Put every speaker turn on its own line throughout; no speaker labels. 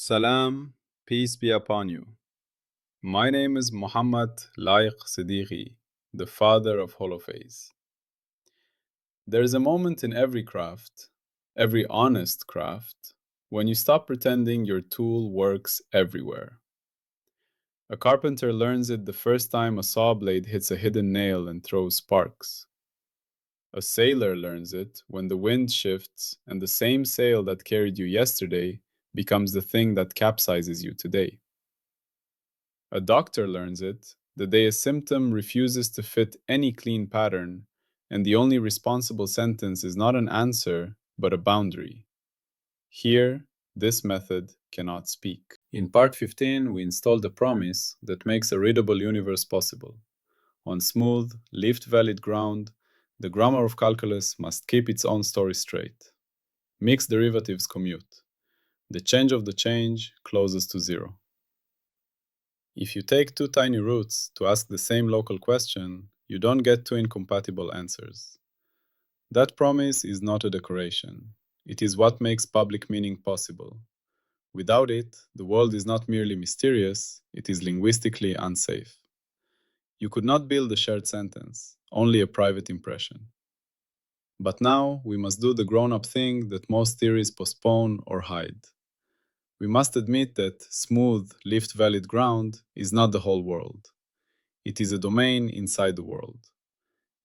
Salam, peace be upon you. My name is Muhammad Laiq Siddiqui, the father of Holophase. There is a moment in every craft, every honest craft, when you stop pretending your tool works everywhere. A carpenter learns it the first time a saw blade hits a hidden nail and throws sparks. A sailor learns it when the wind shifts and the same sail that carried you yesterday becomes the thing that capsizes you today. A doctor learns it the day a symptom refuses to fit any clean pattern, and the only responsible sentence is not an answer, but a boundary. Here, this method cannot speak. In part 15, we installed a promise that makes a readable universe possible. On smooth, lift-valid ground, the grammar of calculus must keep its own story straight. Mixed derivatives commute. The change of the change closes to zero. If you take two tiny roots to ask the same local question, you don't get two incompatible answers. That promise is not a decoration. It is what makes public meaning possible. Without it, the world is not merely mysterious, it is linguistically unsafe. You could not build a shared sentence, only a private impression. But now we must do the grown-up thing that most theories postpone or hide. We must admit that smooth, lift-valid ground is not the whole world. It is a domain inside the world.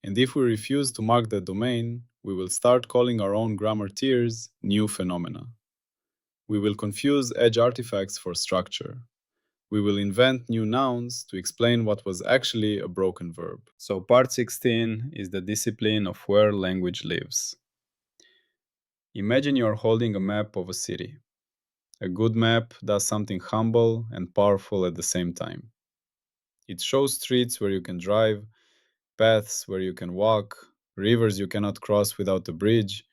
And if we refuse to mark that domain, we will start calling our own grammar tiers new phenomena. We will confuse edge artifacts for structure. We will invent new nouns to explain what was actually a broken verb. So part 16 is the discipline of where language lives. Imagine you are holding a map of a city. A good map does something humble and powerful at the same time. It shows streets where you can drive, paths where you can walk, rivers you cannot cross without a bridge,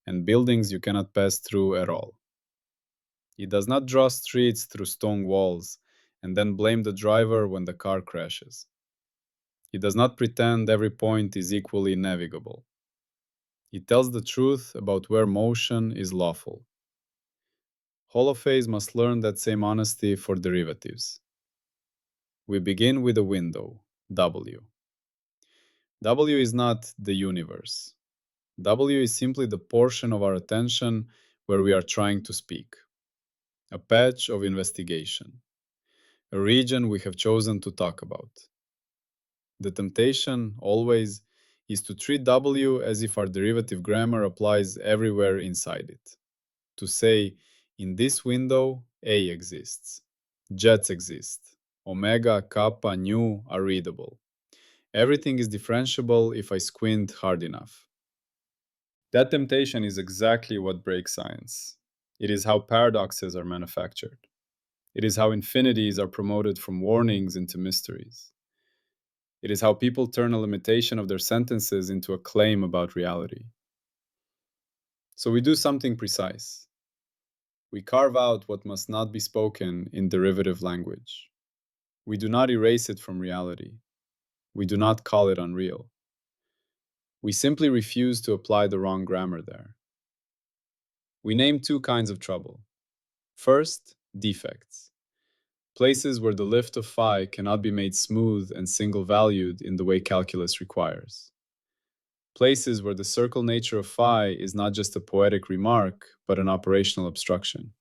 and buildings you cannot pass through at all. It does not draw streets through stone walls and then blame the driver when the car crashes. It does not pretend every point is equally navigable. It tells the truth about where motion is lawful. Holophase must learn that same honesty for derivatives. We begin with a window, W. W is not the universe. W is simply the portion of our attention where we are trying to speak. A patch of investigation. A region we have chosen to talk about. The temptation, always, is to treat W as if our derivative grammar applies everywhere inside it. To say, in this window, A exists. Jets exist. Omega, kappa, nu are readable. Everything is differentiable if I squint hard enough. That temptation is exactly what breaks science. It is how paradoxes are manufactured. It is how infinities are promoted from warnings into mysteries. It is how people turn a limitation of their sentences into a claim about reality. So we do something precise. We carve out what must not be spoken in derivative language. We do not erase it from reality. We do not call it unreal. We simply refuse to apply the wrong grammar there. We name two kinds of trouble. First, defects. Places where the lift of phi cannot be made smooth and single-valued in the way calculus requires. Places where the circle nature of phi is not just a poetic remark, but an operational obstruction.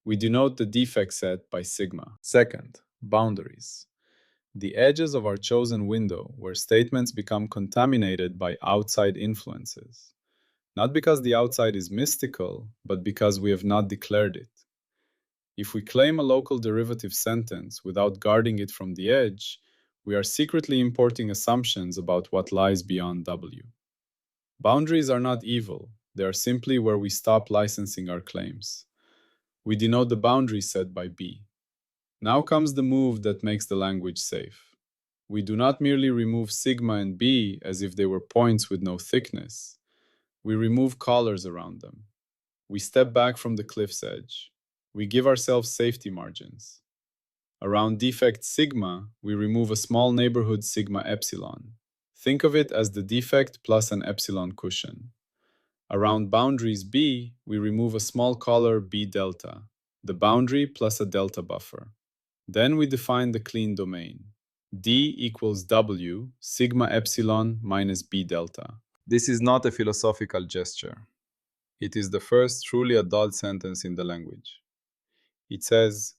We denote the defect set by sigma. Second, boundaries. The edges of our chosen window where statements become contaminated by outside influences. Not because the outside is mystical, but because we have not declared it. If we claim a local derivative sentence without guarding it from the edge, we are secretly importing assumptions about what lies beyond W. Boundaries are not evil, they are simply where we stop licensing our claims. We denote the boundary set by B. Now comes the move that makes the language safe. We do not merely remove sigma and B as if they were points with no thickness. We remove collars around them. We step back from the cliff's edge. We give ourselves safety margins. Around defect sigma, we remove a small neighborhood sigma epsilon. Think of it as the defect plus an epsilon cushion. Around boundaries B, we remove a small collar B delta. the boundary plus a delta buffer. Then we define the clean domain. D equals W sigma epsilon minus B delta. This is not a philosophical gesture. It is the first truly adult sentence in the language. It says,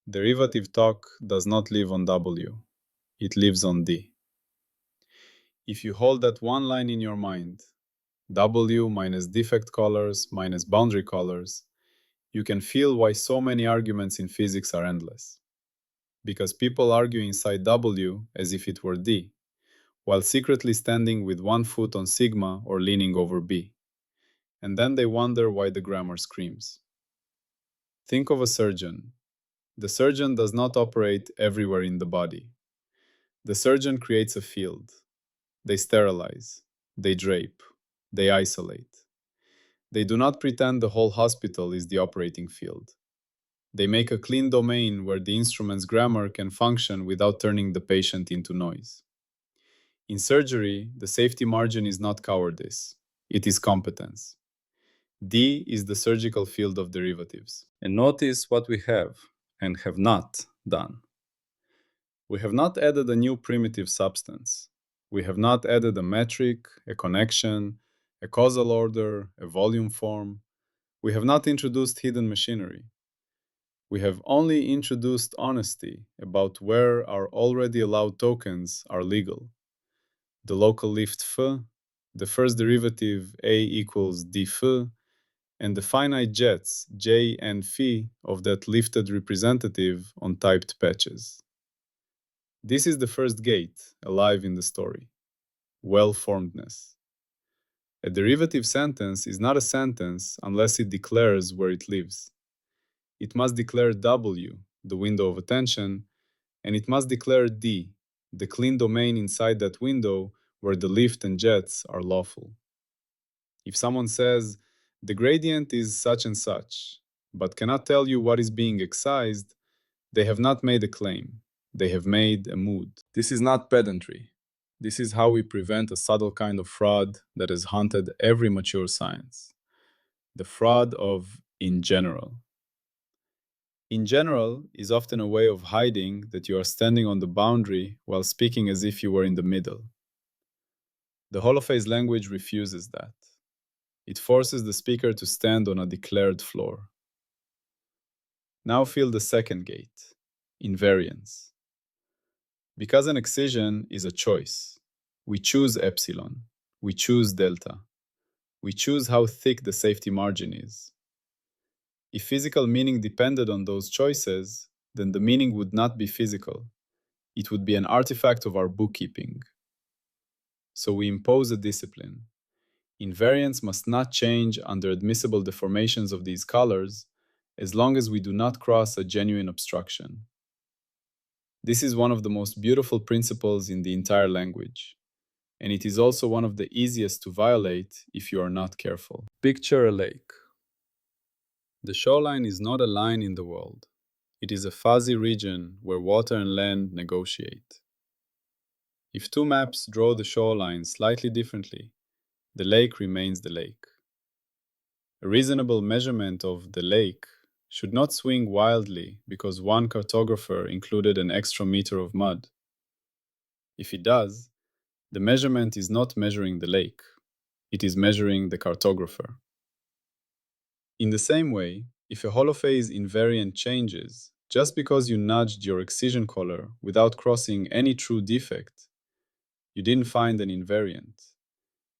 derivative talk does not live on W. It lives on D. If you hold that one line in your mind, W minus defect colors minus boundary colors, you can feel why so many arguments in physics are endless. Because people argue inside W as if it were D, while secretly standing with one foot on sigma or leaning over B. And then they wonder why the grammar screams. Think of a surgeon. The surgeon does not operate everywhere in the body. The surgeon creates a field. They sterilize, they drape, they isolate. They do not pretend the whole hospital is the operating field. They make a clean domain where the instrument's grammar can function without turning the patient into noise. In surgery, the safety margin is not cowardice, it is competence. D is the surgical field of derivatives. And notice what we have and have not done. We have not added a new primitive substance. We have not added a metric, a connection, a causal order, a volume form. We have not introduced hidden machinery. We have only introduced honesty about where our already allowed tokens are legal. The local lift Phi, the first derivative A equals D Phi, and the finite jets J and Phi of that lifted representative on typed patches. This is the first gate alive in the story, well-formedness. A derivative sentence is not a sentence unless it declares where it lives. It must declare W, the window of attention, and it must declare D, the clean domain inside that window where the lift and jets are lawful. If someone says, the gradient is such and such, but cannot tell you what is being excised, they have not made a claim. They have made a mood. This is not pedantry. This is how we prevent a subtle kind of fraud that has haunted every mature science. The fraud of in general. In general is often a way of hiding that you are standing on the boundary while speaking as if you were in the middle. The Holophase language refuses that. It forces the speaker to stand on a declared floor. Now feel the second gate, invariance. Because an excision is a choice, we choose epsilon, we choose delta, we choose how thick the safety margin is. If physical meaning depended on those choices, then the meaning would not be physical. It would be an artifact of our bookkeeping. So we impose a discipline. Invariance must not change under admissible deformations of these colors, as long as we do not cross a genuine obstruction. This is one of the most beautiful principles in the entire language, and it is also one of the easiest to violate if you are not careful. Picture a lake. The shoreline is not a line in the world. It is a fuzzy region where water and land negotiate. If two maps draw the shoreline slightly differently, the lake remains the lake. A reasonable measurement of the lake should not swing wildly because one cartographer included an extra meter of mud. If it does, the measurement is not measuring the lake. It is measuring the cartographer. In the same way, if a holophase invariant changes, just because you nudged your excision color without crossing any true defect, you didn't find an invariant.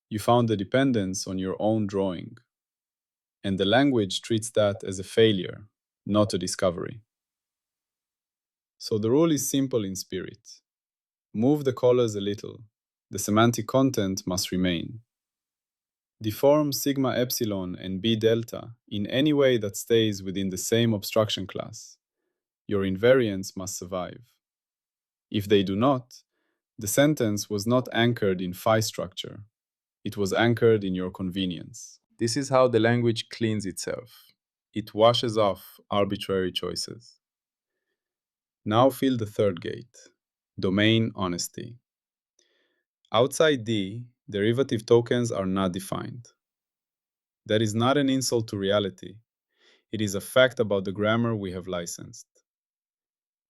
You found a dependence on your own drawing. And the language treats that as a failure, not a discovery. So the rule is simple in spirit. Move the colors a little. The semantic content must remain. Deform sigma epsilon and B delta in any way that stays within the same obstruction class. Your invariants must survive. If they do not, the sentence was not anchored in phi structure. It was anchored in your convenience. This is how the language cleans itself. It washes off arbitrary choices. Now feel the third gate, domain honesty. Outside D, derivative tokens are not defined. That is not an insult to reality. It is a fact about the grammar we have licensed.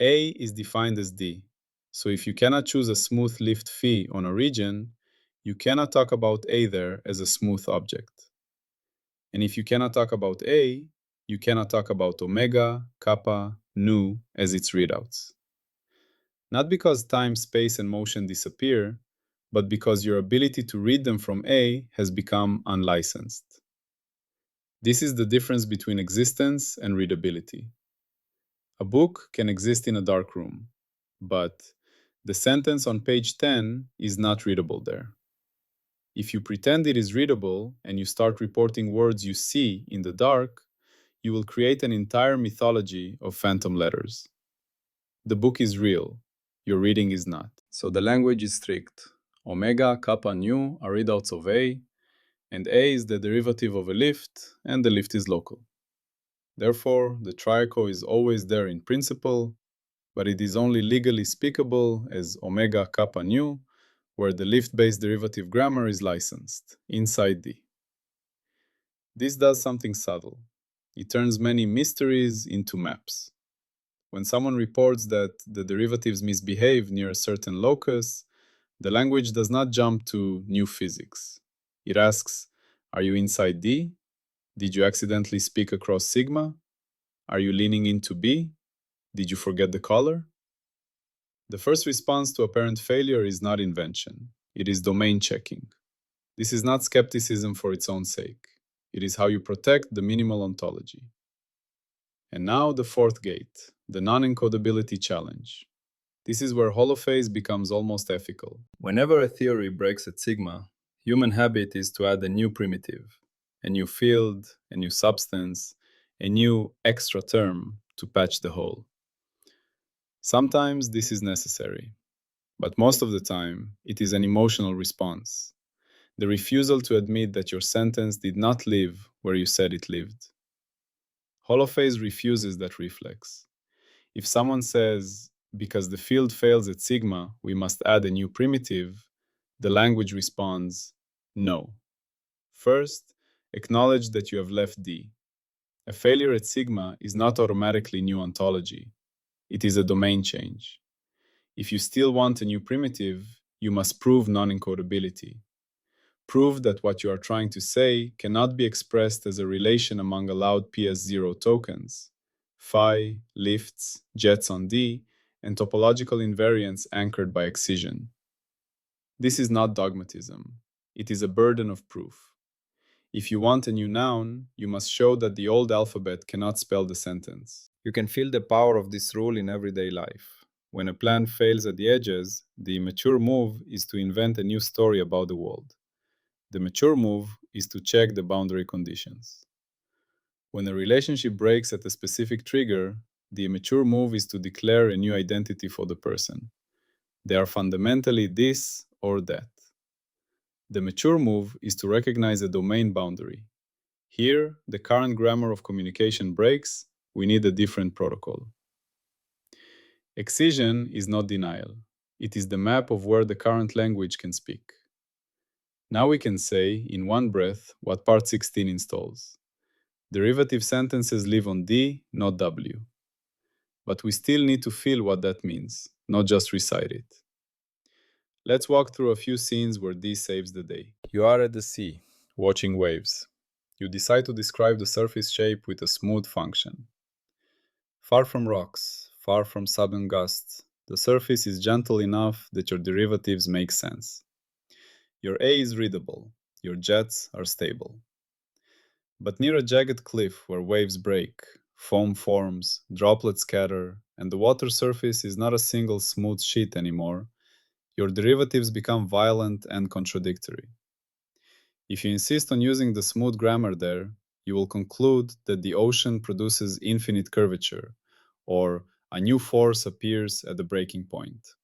A is defined as D. So if you cannot choose a smooth lift phi on a region, you cannot talk about A there as a smooth object. And if you cannot talk about A, you cannot talk about omega, kappa, nu as its readouts. Not because time, space, and motion disappear, but because your ability to read them from A has become unlicensed. This is the difference between existence and readability. A book can exist in a dark room, but the sentence on page 10 is not readable there. If you pretend it is readable and you start reporting words you see in the dark, you will create an entire mythology of phantom letters. The book is real, your reading is not. So the language is strict. Omega, kappa, nu are readouts of A, and A is the derivative of a lift, and the lift is local. Therefore, the triaco is always there in principle, but it is only legally speakable as omega, kappa, nu, where the lift-based derivative grammar is licensed, inside D. This does something subtle. It turns many mysteries into maps. When someone reports that the derivatives misbehave near a certain locus, the language does not jump to new physics. It asks, are you inside D? Did you accidentally speak across sigma? Are you leaning into B? Did you forget the color? The first response to apparent failure is not invention. It is domain checking. This is not skepticism for its own sake. It is how you protect the minimal ontology. And now the fourth gate, the non-encodability challenge. This is where holophase becomes almost ethical. Whenever a theory breaks at sigma, human habit is to add a new primitive, a new field, a new substance, a new extra term to patch the hole. Sometimes this is necessary, but most of the time it is an emotional response. The refusal to admit that your sentence did not live where you said it lived. Holophase refuses that reflex. If someone says, because the field fails at sigma, we must add a new primitive, the language responds, no. First, acknowledge that you have left D. A failure at sigma is not automatically new ontology. It is a domain change. If you still want a new primitive, you must prove non-encodability. Prove that what you are trying to say cannot be expressed as a relation among allowed PS0 tokens, phi, lifts, jets on D, and topological invariants anchored by excision. This is not dogmatism. It is a burden of proof. If you want a new noun, you must show that the old alphabet cannot spell the sentence. You can feel the power of this rule in everyday life. When a plan fails at the edges, the immature move is to invent a new story about the world. The mature move is to check the boundary conditions. When a relationship breaks at a specific trigger, the immature move is to declare a new identity for the person. They are fundamentally this or that. The mature move is to recognize a domain boundary. Here, the current grammar of communication breaks, we need a different protocol. Excision is not denial. It is the map of where the current language can speak. Now we can say, in one breath, what part 16 installs. Derivative sentences live on D, not W. But we still need to feel what that means, not just recite it. Let's walk through a few scenes where D saves the day. You are at the sea, watching waves. You decide to describe the surface shape with a smooth function. Far from rocks, far from sudden gusts, the surface is gentle enough that your derivatives make sense. Your A is readable, your jets are stable. But near a jagged cliff where waves break, foam forms, droplets scatter, and the water surface is not a single smooth sheet anymore, your derivatives become violent and contradictory. If you insist on using the smooth grammar there, you will conclude that the ocean produces infinite curvature, or a new force appears at the breaking point.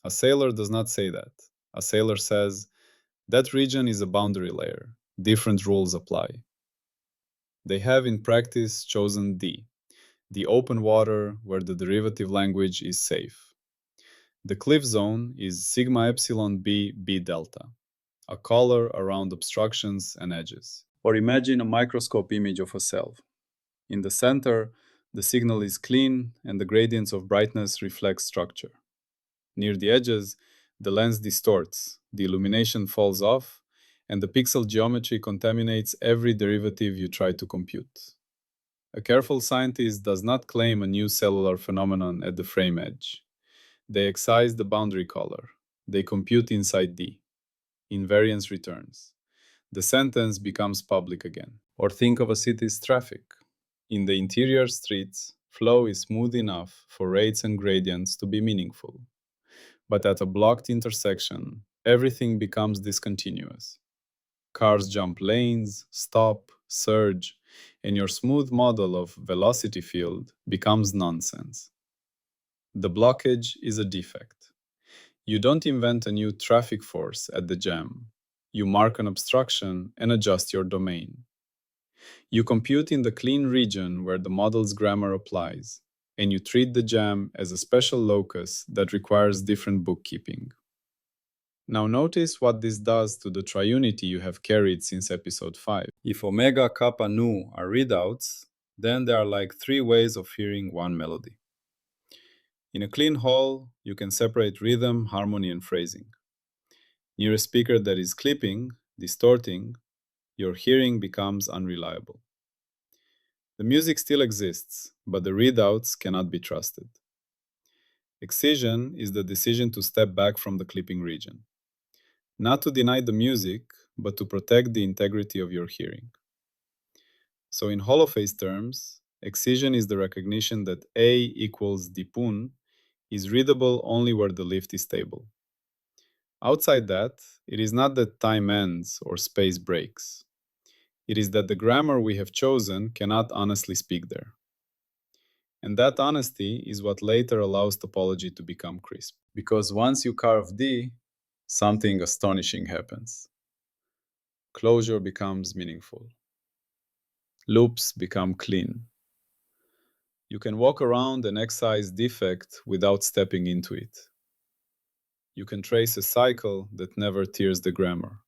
A sailor does not say that. A sailor says, that region is a boundary layer. Different rules apply. They have in practice chosen D, the open water where the derivative language is safe. The cliff zone is sigma epsilon B B delta, a color around obstructions and edges. Or imagine a microscope image of a cell. In the center, the signal is clean and the gradients of brightness reflect structure. Near the edges, the lens distorts, the illumination falls off, and the pixel geometry contaminates every derivative you try to compute. A careful scientist does not claim a new cellular phenomenon at the frame edge. They excise the boundary color. They compute inside D. Invariance returns. The sentence becomes public again. Or think of a city's traffic. In the interior streets, flow is smooth enough for rates and gradients to be meaningful. But at a blocked intersection, everything becomes discontinuous. Cars jump lanes, stop, surge, and your smooth model of velocity field becomes nonsense. The blockage is a defect. You don't invent a new traffic force at the jam. You mark an obstruction and adjust your domain. You compute in the clean region where the model's grammar applies, and you treat the jam as a special locus that requires different bookkeeping. Now notice what this does to the triunity you have carried since episode 5. If omega, kappa, nu are readouts, then there are like 3 ways of hearing one melody. In a clean hall, you can separate rhythm, harmony, and phrasing. Near a speaker that is clipping, distorting, your hearing becomes unreliable. The music still exists, but the readouts cannot be trusted. Excision is the decision to step back from the clipping region. Not to deny the music, but to protect the integrity of your hearing. So in holophase terms, excision is the recognition that A equals dipun is readable only where the lift is stable. Outside that, it is not that time ends or space breaks. It is that the grammar we have chosen cannot honestly speak there. And that honesty is what later allows topology to become crisp. Because once you carve D, something astonishing happens. Closure becomes meaningful. Loops become clean. You can walk around an excise defect without stepping into it. You can trace a cycle that never tears the grammar.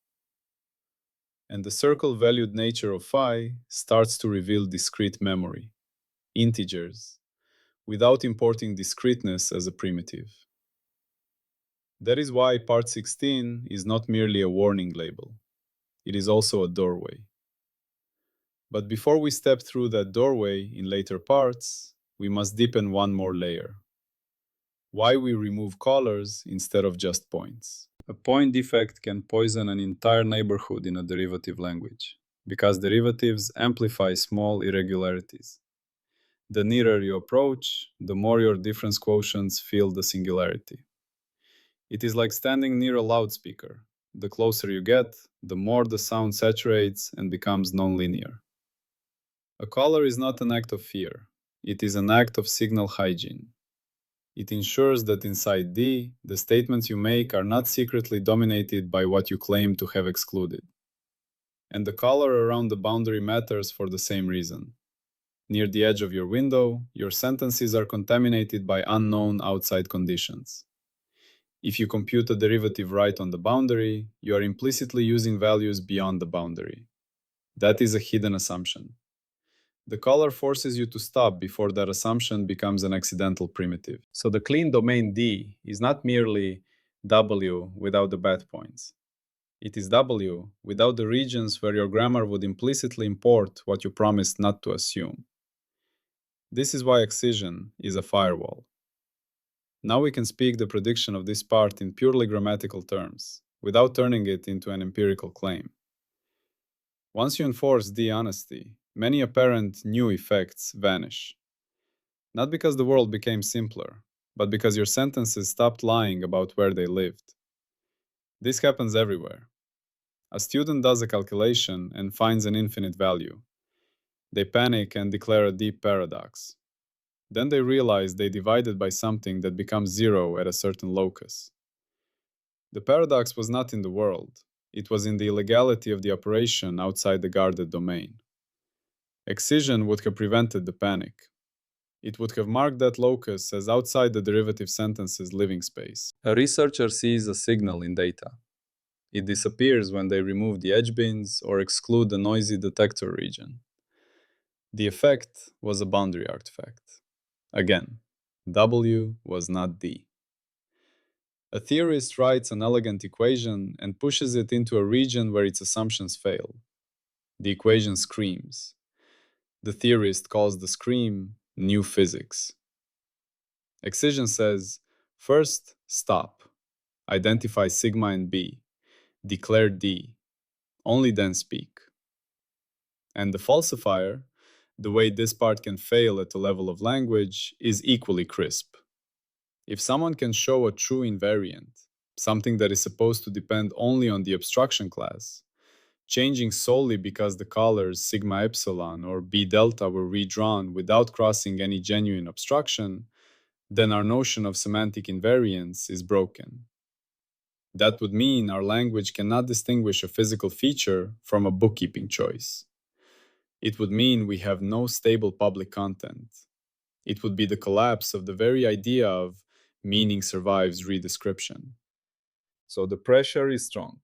And the circle-valued nature of phi starts to reveal discrete memory, integers, without importing discreteness as a primitive. That is why part 16 is not merely a warning label. It is also a doorway. But before we step through that doorway in later parts, we must deepen one more layer. Why we remove colors instead of just points. A point defect can poison an entire neighborhood in a derivative language, because derivatives amplify small irregularities. The nearer you approach, the more your difference quotients feel the singularity. It is like standing near a loudspeaker. The closer you get, the more the sound saturates and becomes nonlinear. A color is not an act of fear. It is an act of signal hygiene. It ensures that inside D, the statements you make are not secretly dominated by what you claim to have excluded. And the color around the boundary matters for the same reason. Near the edge of your window, your sentences are contaminated by unknown outside conditions. If you compute a derivative right on the boundary, you are implicitly using values beyond the boundary. That is a hidden assumption. The color forces you to stop before that assumption becomes an accidental primitive. So the clean domain D is not merely W without the bad points. It is W without the regions where your grammar would implicitly import what you promised not to assume. This is why excision is a firewall. Now we can speak the prediction of this part in purely grammatical terms, without turning it into an empirical claim. Once you enforce D honesty, many apparent new effects vanish. Not because the world became simpler, but because your sentences stopped lying about where they lived. This happens everywhere. A student does a calculation and finds an infinite value. They panic and declare a deep paradox. Then they realize they divided by something that becomes zero at a certain locus. The paradox was not in the world. It was in the illegality of the operation outside the guarded domain. Excision would have prevented the panic. It would have marked that locus as outside the derivative sentence's living space. A researcher sees a signal in data. It disappears when they remove the edge bins or exclude the noisy detector region. The effect was a boundary artifact. Again, W was not D. A theorist writes an elegant equation and pushes it into a region where its assumptions fail. The equation screams. The theorist calls the scream new physics. Excision says, first, stop. Identify sigma and B. Declare D. Only then speak. And the falsifier, the way this part can fail at the level of language, is equally crisp. If someone can show a true invariant, something that is supposed to depend only on the abstraction class, changing solely because the colors sigma epsilon or B delta were redrawn without crossing any genuine abstraction, then our notion of semantic invariance is broken. That would mean our language cannot distinguish a physical feature from a bookkeeping choice. It would mean we have no stable public content. It would be the collapse of the very idea of meaning survives redescription. So the pressure is strong.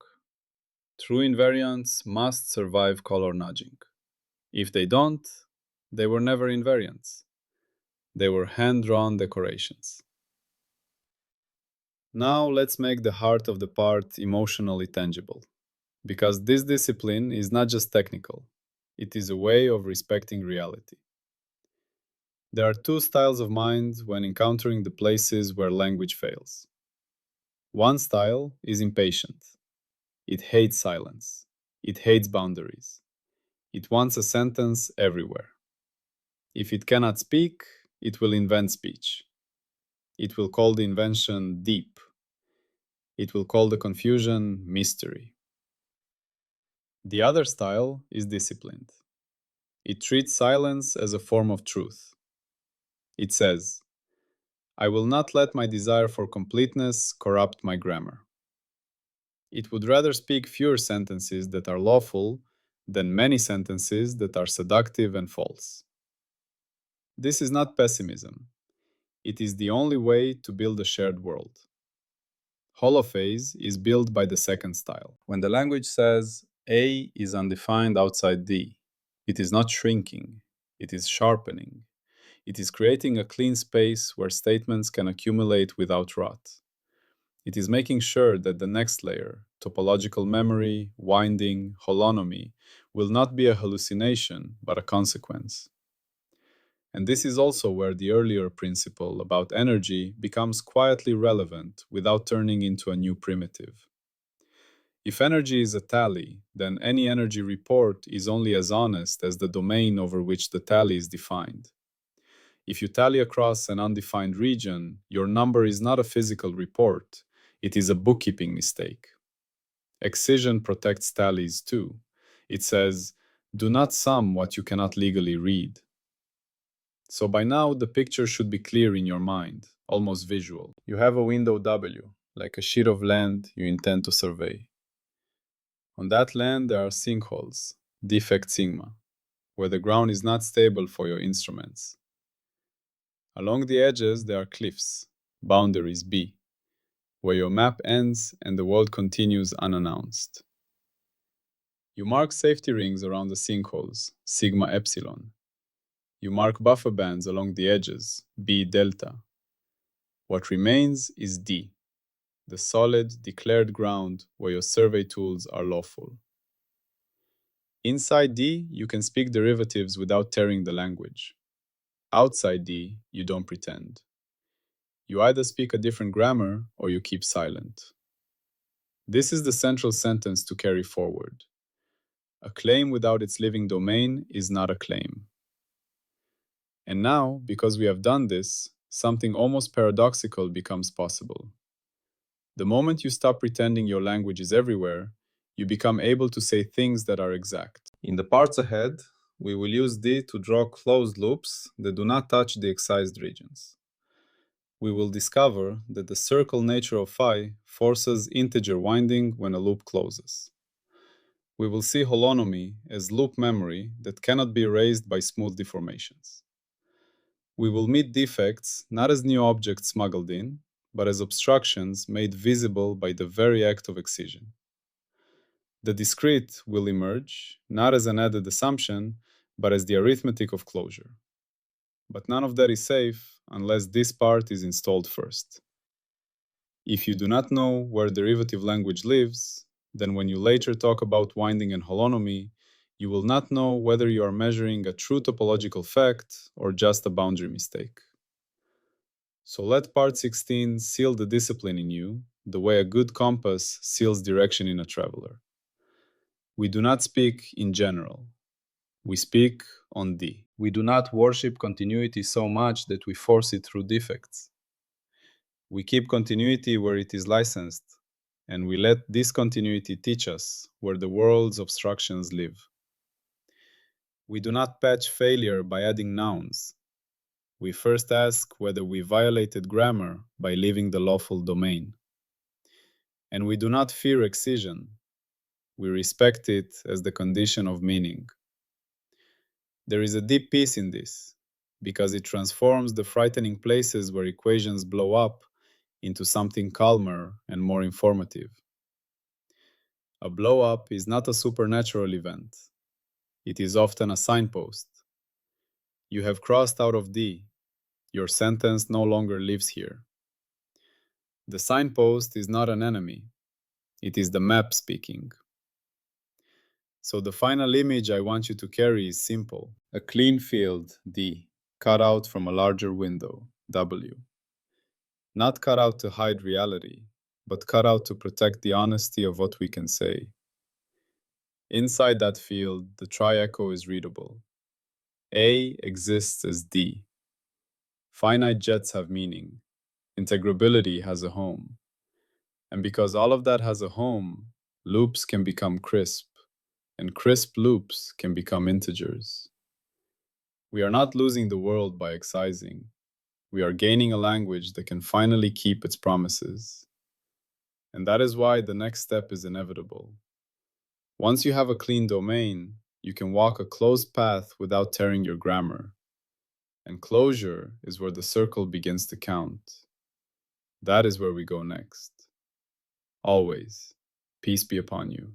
True invariants must survive color nudging. If they don't, they were never invariants. They were hand-drawn decorations. Now let's make the heart of the part emotionally tangible. Because this discipline is not just technical, it is a way of respecting reality. There are two styles of mind when encountering the places where language fails. One style is impatient. It hates silence. It hates boundaries. It wants a sentence everywhere. If it cannot speak, it will invent speech. It will call the invention deep. It will call the confusion mystery. The other style is disciplined. It treats silence as a form of truth. It says, I will not let my desire for completeness corrupt my grammar. It would rather speak fewer sentences that are lawful than many sentences that are seductive and false. This is not pessimism. It is the only way to build a shared world. Holophase is built by the second style. When the language says A is undefined outside D, it is not shrinking, it is sharpening. It is creating a clean space where statements can accumulate without rot. It is making sure that the next layer, topological memory, winding, holonomy, will not be a hallucination, but a consequence. And this is also where the earlier principle about energy becomes quietly relevant without turning into a new primitive. If energy is a tally, then any energy report is only as honest as the domain over which the tally is defined. If you tally across an undefined region, your number is not a physical report, it is a bookkeeping mistake. Excision protects tallies too. It says, do not sum what you cannot legally read. So by now, the picture should be clear in your mind, almost visual. You have a window W, like a sheet of land you intend to survey. On that land, there are sinkholes, defect sigma, where the ground is not stable for your instruments. Along the edges, there are cliffs, boundaries B, where your map ends and the world continues unannounced. You mark safety rings around the sinkholes, sigma epsilon. You mark buffer bands along the edges, B delta. What remains is D, the solid, declared ground where your survey tools are lawful. Inside D, you can speak derivatives without tearing the language. Outside D, you don't pretend. You either speak a different grammar or you keep silent. This is the central sentence to carry forward. A claim without its living domain is not a claim. And now, because we have done this, something almost paradoxical becomes possible. The moment you stop pretending your language is everywhere, you become able to say things that are exact. In the parts ahead, we will use D to draw closed loops that do not touch the excised regions. We will discover that the circle nature of phi forces integer winding when a loop closes. We will see holonomy as loop memory that cannot be erased by smooth deformations. We will meet defects not as new objects smuggled in, but as obstructions made visible by the very act of excision. The discrete will emerge not as an added assumption, but as the arithmetic of closure. But none of that is safe unless this part is installed first. If you do not know where derivative language lives, then when you later talk about winding and holonomy, you will not know whether you are measuring a true topological fact or just a boundary mistake. So let part 16 seal the discipline in you, the way a good compass seals direction in a traveler. We do not speak in general. We speak on D. We do not worship continuity so much that we force it through defects. We keep continuity where it is licensed, and we let discontinuity teach us where the world's obstructions live. We do not patch failure by adding nouns. We first ask whether we violated grammar by leaving the lawful domain. And we do not fear excision. We respect it as the condition of meaning. There is a deep peace in this, because it transforms the frightening places where equations blow up into something calmer and more informative. A blow-up is not a supernatural event. It is often a signpost. You have crossed out of D. Your sentence no longer lives here. The signpost is not an enemy. It is the map speaking. So the final image I want you to carry is simple. A clean field, D, cut out from a larger window, W. Not cut out to hide reality, but cut out to protect the honesty of what we can say. Inside that field, the tri-echo is readable. A exists as D. Finite jets have meaning. Integrability has a home. And because all of that has a home, loops can become crisp, and crisp loops can become integers. We are not losing the world by excising. We are gaining a language that can finally keep its promises. And that is why the next step is inevitable. Once you have a clean domain, you can walk a closed path without tearing your grammar. And closure is where the circle begins to count. That is where we go next. Always, peace be upon you.